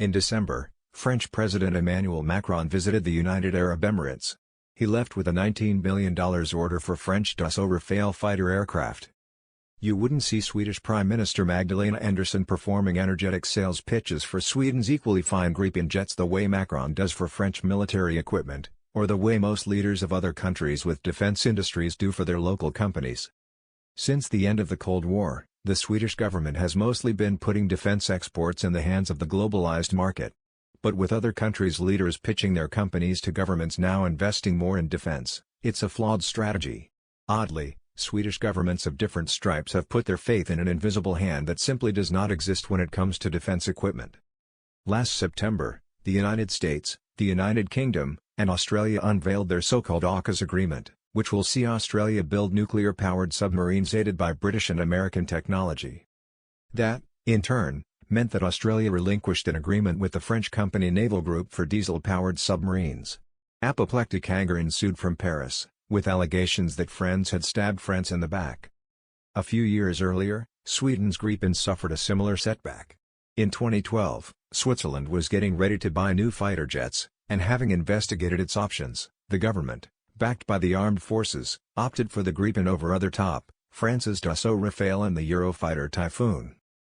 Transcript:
In December, French President Emmanuel Macron visited the United Arab Emirates. He left with a $19 billion order for French Dassault Rafale fighter aircraft. You wouldn't see Swedish Prime Minister Magdalena Andersson performing energetic sales pitches for Sweden's equally fine Gripen jets the way Macron does for French military equipment, or the way most leaders of other countries with defense industries do for their local companies. Since the end of the Cold War, the Swedish government has mostly been putting defense exports in the hands of the globalized market. But with other countries' leaders pitching their companies to governments now investing more in defense, it's a flawed strategy. Oddly, Swedish governments of different stripes have put their faith in an invisible hand that simply does not exist when it comes to defense equipment. Last September, the United States, the United Kingdom, and Australia unveiled their so-called AUKUS agreement, which will see Australia build nuclear-powered submarines aided by British and American technology. That, in turn, meant that Australia relinquished an agreement with the French company Naval Group for diesel-powered submarines. Apoplectic anger ensued from Paris, with allegations that friends had stabbed France in the back. A few years earlier, Sweden's Gripen suffered a similar setback. In 2012, Switzerland was getting ready to buy new fighter jets, and having investigated its options, the government, backed by the armed forces, opted for the Gripen over other France's Dassault Rafale and the Eurofighter Typhoon.